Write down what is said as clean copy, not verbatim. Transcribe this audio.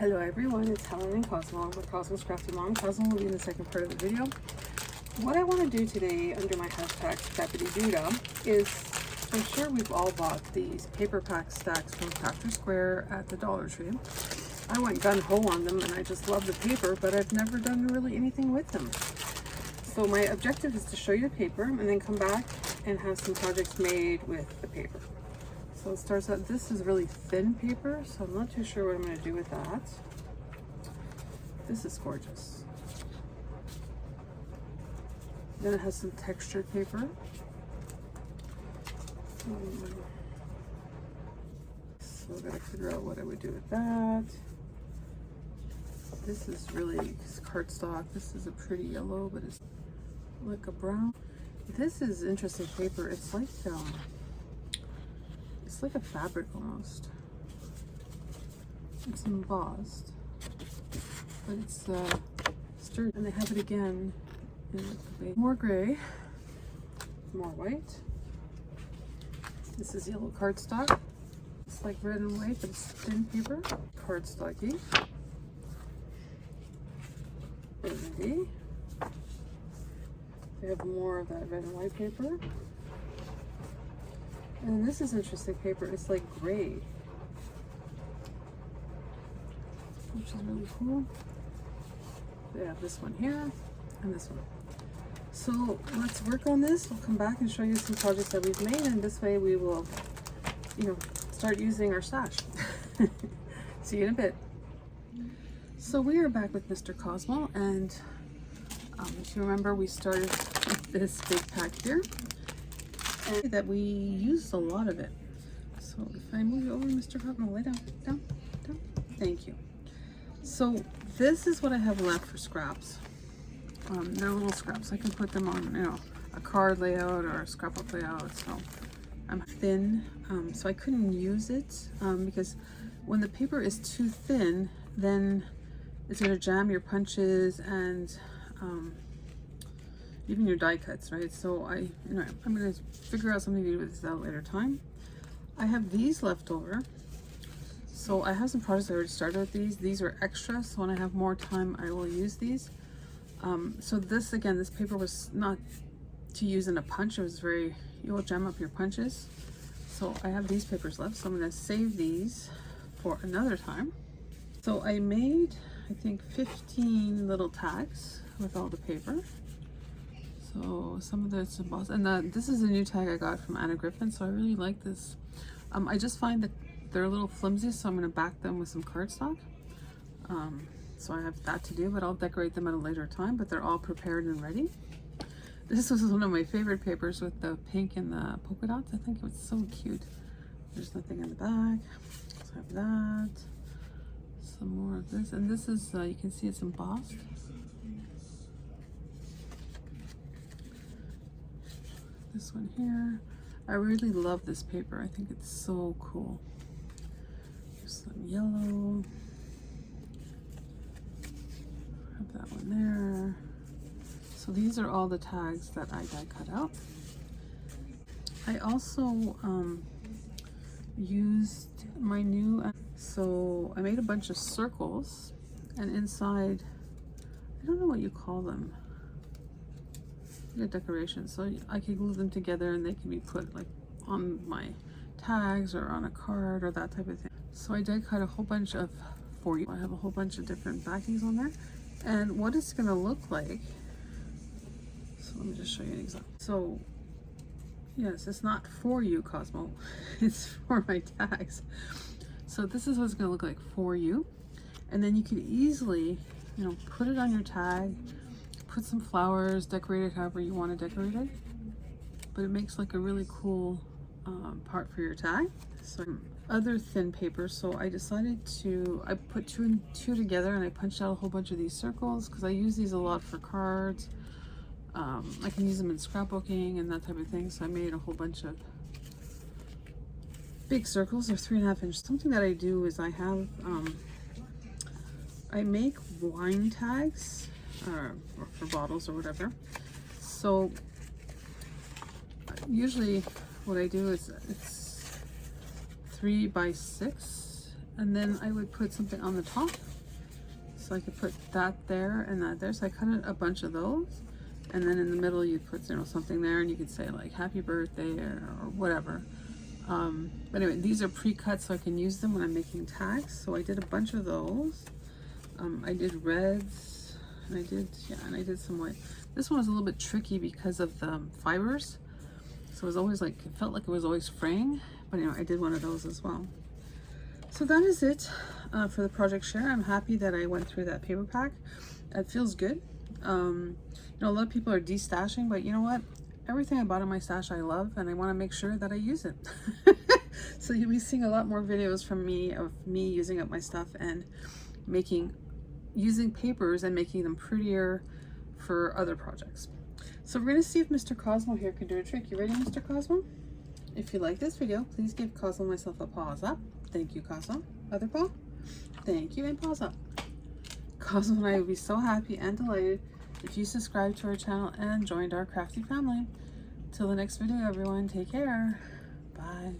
Hello everyone, it's Helen Cosmo with Cosmo's Crafty Mom. Cosmo will be in the second part of the video. What I want to do today under my hashtag Scrap-A-Dee-Doo-Dah is, I'm sure we've all bought these paper pack stacks from Factory Square at the Dollar Tree. I went gun-ho on them and I just love the paper, but I've never done really anything with them. So my objective is to show you the paper and then come back and have some projects made with the paper. So it starts out, this is really thin paper, so I'm not too sure what I'm going to do with that. This is gorgeous. Then it has some textured paper. So I gotta figure out what I would do with that. This is really cardstock. This is a pretty yellow, but it's like a brown. This is interesting paper. It's like a fabric almost. It's embossed, but it's sturdy. And they have it again in more gray, more white. This is yellow cardstock. It's like red and white, but it's thin paper. Cardstocky. Burgundy. They have more of that red and white paper. And this is interesting paper. It's like gray, which is really cool. They have this one here and this one. So let's work on this. We'll come back and show you some projects that we've made, and this way we will, start using our stash. See you in a bit. So we are back with Mr. Cosmo, and if you remember, we started with this big pack here. That we used a lot of it. So if I move you over, Mr. Cosmo, lay down, down. Thank you. So this is what I have left for scraps. They're little scraps. I can put them on, a card layout or a scrapbook layout. So I'm thin, so I couldn't use it because when the paper is too thin, then it's going to jam your punches and even your die cuts, right? So I'm going to figure out something to do with this at a later time. I have these left over. So I have some projects I already started with these. These are extras, so when I have more time, I will use these. So this, again, this paper was not to use in a punch. It was you will jam up your punches. So I have these papers left, so I'm going to save these for another time. So I made, I think, 15 little tags with all the paper. So some of it's embossed, and this is a new tag I got from Anna Griffin, so I really like this. I just find that they're a little flimsy, so I'm going to back them with some cardstock. So I have that to do, but I'll decorate them at a later time, but they're all prepared and ready. This was one of my favorite papers with the pink and the polka dots. I think it was so cute. There's nothing in the back, so I have that. Some more of this, and this is, you can see it's embossed. This one here. I really love this paper. I think it's so cool. There's some yellow. Have that one there. So these are all the tags that I die cut out. I also used my new, so I made a bunch of circles, and inside, I don't know what you call them. Decorations, so I can glue them together and they can be put like on my tags or on a card or that type of thing. So I die cut a whole bunch of for you. I have a whole bunch of different backings on there, and what it's going to look like, so let me just show you an example. So yes, it's not for you, Cosmo, it's for my tags. So this is what it's going to look like for you, and then you can easily put it on your tag, put some flowers, decorate it however you want to decorate it, but it makes like a really cool part for your tag. So other thin paper, so I decided I put two and two together, and I punched out a whole bunch of these circles because I use these a lot for cards. I can use them in scrapbooking and that type of thing, so I made a whole bunch of big circles. They're 3.5 inches. Something that I do is I make wine tags or for bottles or whatever. So usually what I do is it's 3 by 6 And then I would put something on the top. So I could put that there and that there. So I cut a bunch of those. And then in the middle you put, you know, something there, and you could say like happy birthday or whatever. But anyway, these are pre-cut so I can use them when I'm making tags. So I did a bunch of those. I did reds, and I did some white. This one was a little bit tricky because of the fibers. So it was always like, it felt like it was always fraying, but you know, I did one of those as well. So that is it for the project share. I'm happy that I went through that paper pack. It feels good. You know, a lot of people are destashing, but you know what? Everything I bought in my stash I love, and I want to make sure that I use it. So you'll be seeing a lot more videos from me of me using up my stuff and using papers and making them prettier for other projects. So we're going to see if Mr. Cosmo here can do a trick. You ready, Mr. Cosmo? If you like this video, please give Cosmo and myself a paws up. Thank you, Cosmo. Other paw. Thank you, and paws up. Cosmo and I would be so happy and delighted if you subscribed to our channel and joined our crafty family. Till the next video, everyone, take care. Bye.